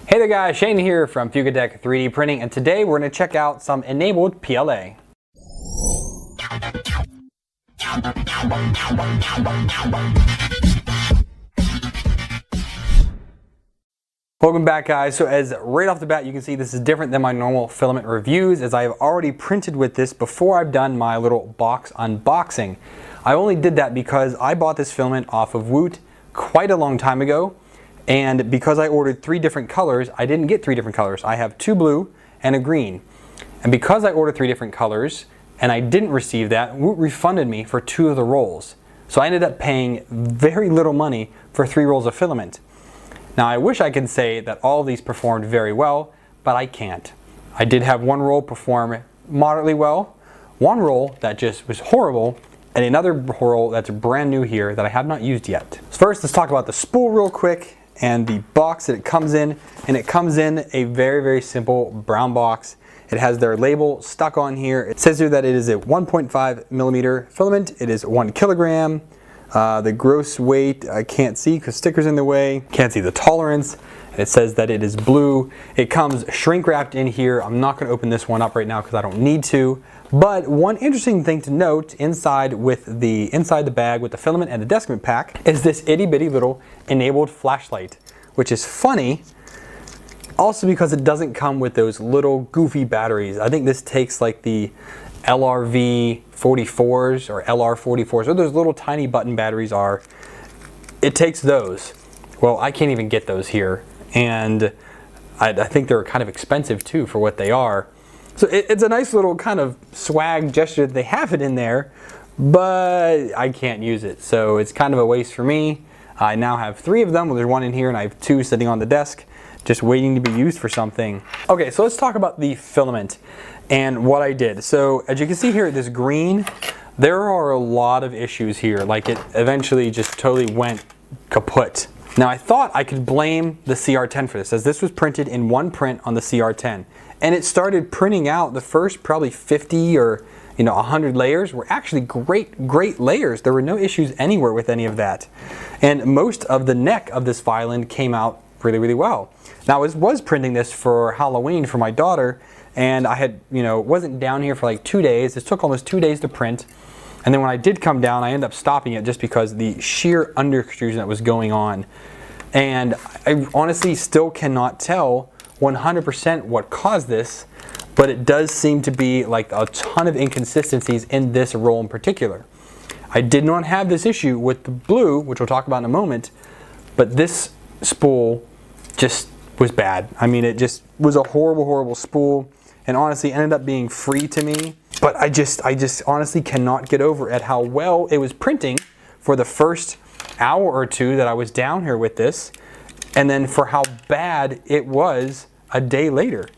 Hey there guys, Shane here from Fugatech 3D Printing, and today we're going to check out some enabled PLA. Welcome back guys. So as right off the bat you can see this is different than my normal filament reviews, as I have already printed with this before I've done my little box unboxing. I only did that because I bought this filament off of Woot quite a long time ago. And because I ordered 3 different colors, I didn't get 3 different colors. I have 2 blue and a green. And because I ordered 3 different colors and I didn't receive that, Woot refunded me for 2 of the rolls. So I ended up paying very little money for 3 rolls of filament. Now I wish I could say that all of these performed very well, but I can't. I did have 1 roll perform moderately well, 1 roll that just was horrible, and another roll that's brand new here that I have not used yet. So first let's talk about the spool real quick and the box that it comes in. And it comes in a very simple brown box. It has their label stuck on here. It says here that it is a 1.5 millimeter filament. It is 1 kilogram. The gross weight I can't see because sticker's in the way. Can't see the tolerance. And it says that it is blue. It comes shrink wrapped in here. I'm not going to open this one up right now because I don't need to. But one interesting thing to note inside the bag with the filament and the Deskment pack is this itty bitty little enabled flashlight, which is funny also because it doesn't come with those little goofy batteries. I think this takes like the LRV 44s or LR 44s, or those little tiny button batteries are. It takes those. Well, I can't even get those here, and I think they're kind of expensive too for what they are. So it's a nice little kind of swag gesture that they have it in there, but I can't use it. So it's kind of a waste for me. I now have 3 of them. Well, there's 1 in here and I have 2 sitting on the desk just waiting to be used for something. Okay, so let's talk about the filament and what I did. So as you can see here, this green, there are a lot of issues here. Like it eventually just totally went kaput. Now I thought I could blame the CR10 for this, as this was printed in 1 print on the CR10. And it started printing out the first probably 50 or 100 layers were actually great layers. There were no issues anywhere with any of that. And most of the neck of this violin came out really well. Now I was printing this for Halloween for my daughter, and I had, wasn't down here for like 2 days. This took almost 2 days to print. And then when I did come down, I ended up stopping it just because the sheer under extrusion that was going on. And I honestly still cannot tell 100% what caused this, but it does seem to be like a ton of inconsistencies in this roll in particular. I did not have this issue with the blue, which we'll talk about in a moment, but this spool just was bad. I mean, it just was a horrible spool, and honestly ended up being free to me. But I just honestly cannot get over at how well it was printing for the first hour or 2 that I was down here with this, and then for how bad it was a day later.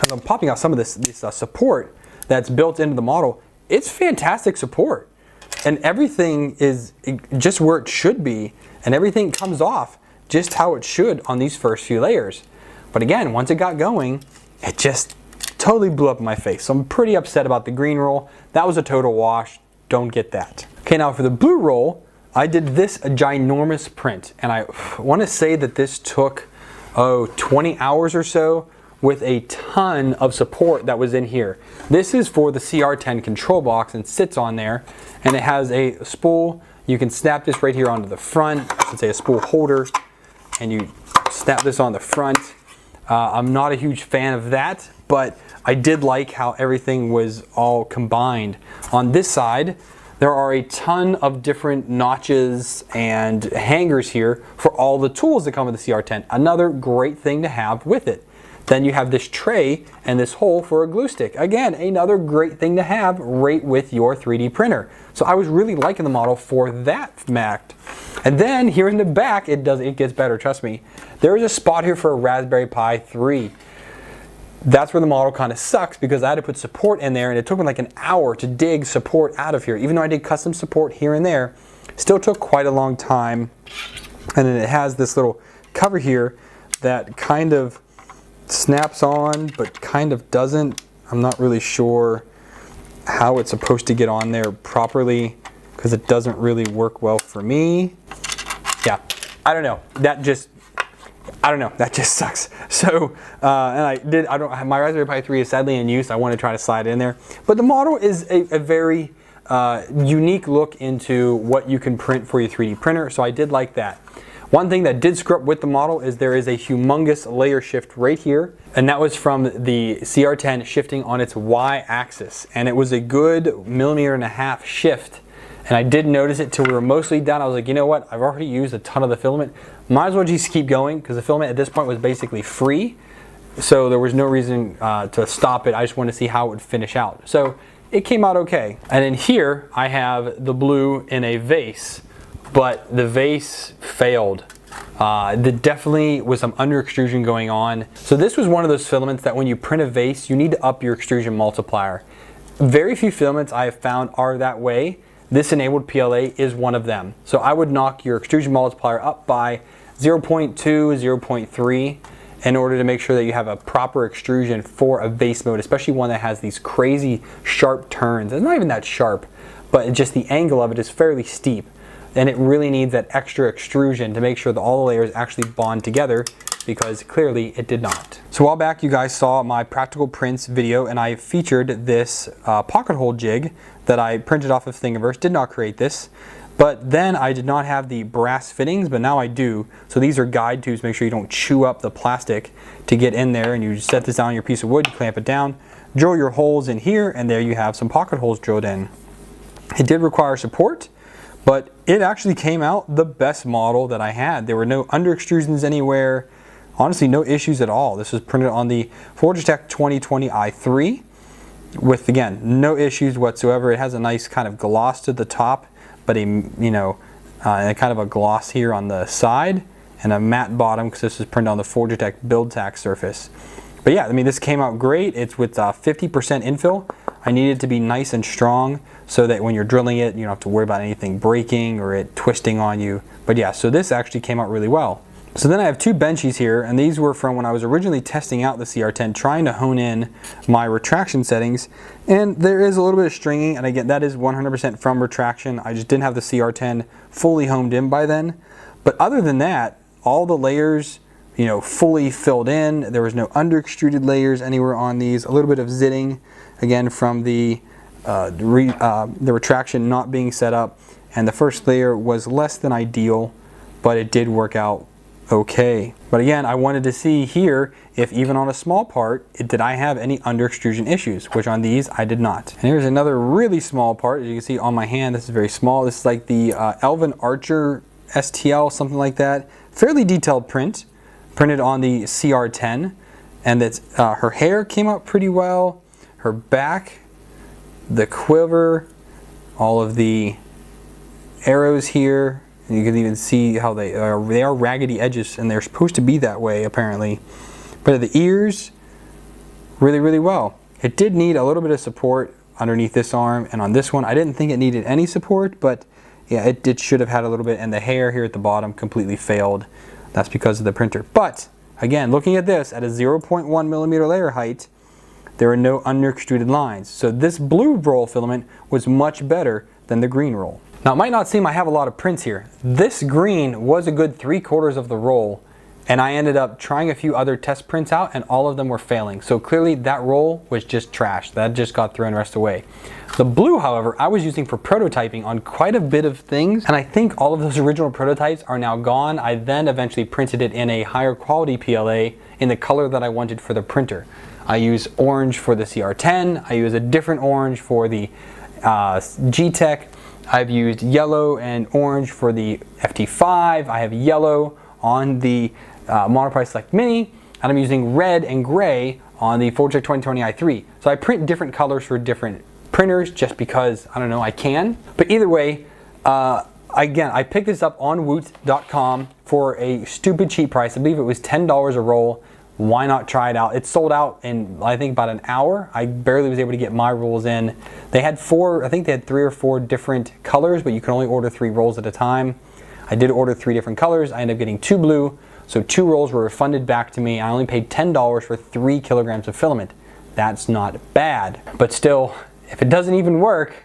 As I'm popping out some of this support that's built into the model, it's fantastic support. And everything is just where it should be, and everything comes off just how it should on these first few layers. But again, once it got going, it just totally blew up in my face. So I'm pretty upset about the green roll. That was a total wash. Don't get that. Okay, now for the blue roll, I did this a ginormous print, and I want to say that this took 20 hours or so with a ton of support that was in here. This is for the CR10 control box and sits on there, and it has a spool. You can snap this right here onto the front. I should say a spool holder, and you snap this on the front. I'm not a huge fan of that, but I did like how everything was all combined. On this side, there are a ton of different notches and hangers here for all the tools that come with the CR10. Another great thing to have with it. Then you have this tray and this hole for a glue stick. Again, another great thing to have right with your 3D printer. So I was really liking the model for that fact. And then here in the back, it gets better, trust me. There is a spot here for a Raspberry Pi 3. That's where the model kind of sucks because I had to put support in there, and it took me like an hour to dig support out of here. Even though I did custom support here and there, still took quite a long time. And then it has this little cover here that kind of snaps on but kind of doesn't. I'm not really sure how it's supposed to get on there properly because it doesn't really work well for me. Yeah, I don't know. I don't know, that just sucks. So, my Raspberry Pi 3 is sadly in use. I want to try to slide it in there. But the model is a very unique look into what you can print for your 3D printer, so I did like that. One thing that did screw up with the model is there is a humongous layer shift right here, and that was from the CR10 shifting on its Y-axis, and it was a good 1.5 millimeter shift. And I did notice it till we were mostly done. I was like, you know what? I've already used a ton of the filament. Might as well just keep going, because the filament at this point was basically free. So there was no reason to stop it. I just wanted to see how it would finish out. So it came out okay. And then here I have the blue in a vase, but the vase failed. There definitely was some under extrusion going on. So this was one of those filaments that when you print a vase, you need to up your extrusion multiplier. Very few filaments I have found are that way. This enabled PLA is one of them. So I would knock your extrusion multiplier up by 0.2, 0.3 in order to make sure that you have a proper extrusion for a vase mode, especially one that has these crazy sharp turns. It's not even that sharp, but just the angle of it is fairly steep. And it really needs that extra extrusion to make sure that all the layers actually bond together, because clearly it did not. So a while back you guys saw my practical prints video, and I featured this pocket hole jig that I printed off of Thingiverse. Did not create this, but then I did not have the brass fittings, but now I do. So these are guide tubes, make sure you don't chew up the plastic to get in there, and you just set this down on your piece of wood, you clamp it down, drill your holes in here, and there you have some pocket holes drilled in. It did require support, but it actually came out the best model that I had. There were no under extrusions anywhere. Honestly, no issues at all. This was printed on the Forgetech 2020 i3 with, again, no issues whatsoever. It has a nice kind of gloss to the top, but and kind of a gloss here on the side and a matte bottom, because this was printed on the Forgetech BuildTack surface. But yeah, I mean, this came out great. It's with 50% infill. I need it to be nice and strong so that when you're drilling it, you don't have to worry about anything breaking or it twisting on you. But yeah, so this actually came out really well. So then I have two benchies here, and these were from when I was originally testing out the CR10, trying to hone in my retraction settings. And there is a little bit of stringing, and again, that is 100% from retraction. I just didn't have the CR10 fully honed in by then. But other than that, all the layers, fully filled in. There was no under extruded layers anywhere on these. A little bit of zitting, again, from the retraction not being set up. And the first layer was less than ideal, but it did work out okay. But again, I wanted to see here if even on a small part, did I have any under extrusion issues, which on these I did not. And here's another really small part. As you can see on my hand, this is very small. This is like the Elvin Archer STL, something like that. Fairly detailed print, printed on the CR10. And that's her hair came out pretty well. Her back, the quiver, all of the arrows here. And you can even see how they are raggedy edges, and they're supposed to be that way apparently. But the ears, really, really well. It did need a little bit of support underneath this arm, and on this one I didn't think it needed any support, but yeah, it should have had a little bit. And the hair here at the bottom completely failed. That's because of the printer. But again, looking at this at a 0.1 millimeter layer height, there are no under extruded lines. So this blue roll filament was much better than the green roll. Now it might not seem I have a lot of prints here. This green was a good 3/4 of the roll, and I ended up trying a few other test prints out and all of them were failing. So clearly that roll was just trash. That just got thrown rest away. The blue, however, I was using for prototyping on quite a bit of things, and I think all of those original prototypes are now gone. I then eventually printed it in a higher quality PLA in the color that I wanted for the printer. I use orange for the CR10, I use a different orange for the G-Tech, I've used yellow and orange for the FT5, I have yellow on the Monoprice Select Mini, and I'm using red and gray on the Forgetech 2020 i3. So I print different colors for different printers just because, I don't know, I can. But either way, again, I picked this up on Woot.com for a stupid cheap price. I believe it was $10 a roll. Why not try it out? It sold out in, I think, about an hour. I barely was able to get my rolls in. They had I think they had 3 or 4 different colors, but you can only order 3 rolls at a time. I did order 3 different colors. I ended up getting 2 blue, so 2 rolls were refunded back to me. I only paid $10 for 3 kilograms of filament. That's not bad, but still, if it doesn't even work,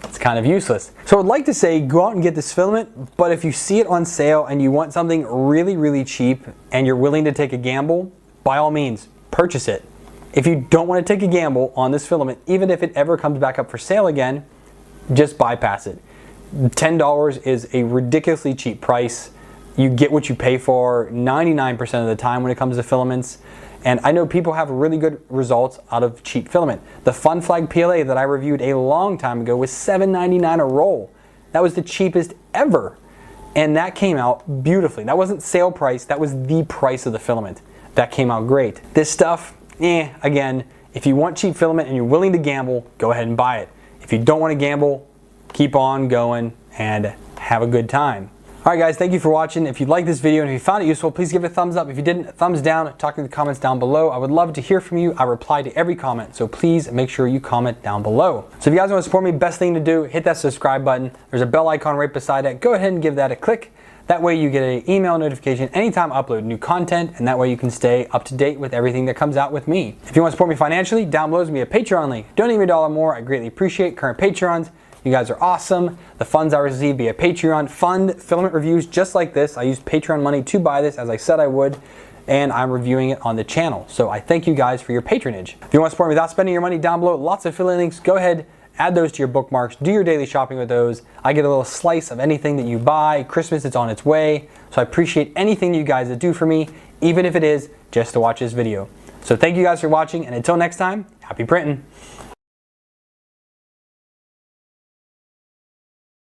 it's kind kind of useless. So I'd like to say go out and get this filament, but if you see it on sale and you want something really, really cheap and you're willing to take a gamble, by all means, purchase it. If you don't want to take a gamble on this filament, even if it ever comes back up for sale again, just bypass it. $10 is a ridiculously cheap price. You get what you pay for 99% of the time when it comes to filaments. And I know people have really good results out of cheap filament. The Fun Flag PLA that I reviewed a long time ago was $7.99 a roll. That was the cheapest ever. And that came out beautifully. That wasn't sale price, that was the price of the filament. That came out great. This stuff, again, if you want cheap filament and you're willing to gamble, go ahead and buy it. If you don't want to gamble, keep on going and have a good time. Alright guys, thank you for watching. If you liked this video and if you found it useful, please give it a thumbs up. If you didn't, thumbs down. Talk in the comments down below. I would love to hear from you. I reply to every comment, so please make sure you comment down below. So if you guys want to support me, best thing to do, hit that subscribe button. There's a bell icon right beside it. Go ahead and give that a click. That way you get an email notification anytime I upload new content, and that way you can stay up to date with everything that comes out with me. If you want to support me financially, down below is going to be a Patreon link. Donate me $1 more. I greatly appreciate current Patreons. You guys are awesome. The funds I receive via Patreon fund filament reviews just like this. I used Patreon money to buy this, as I said I would, and I'm reviewing it on the channel. So I thank you guys for your patronage. If you want to support me without spending your money, down below, lots of affiliate links. Go ahead, add those to your bookmarks. Do your daily shopping with those. I get a little slice of anything that you buy. Christmas is on its way. So I appreciate anything you guys do for me, even if it is just to watch this video. So thank you guys for watching, and until next time, happy printing.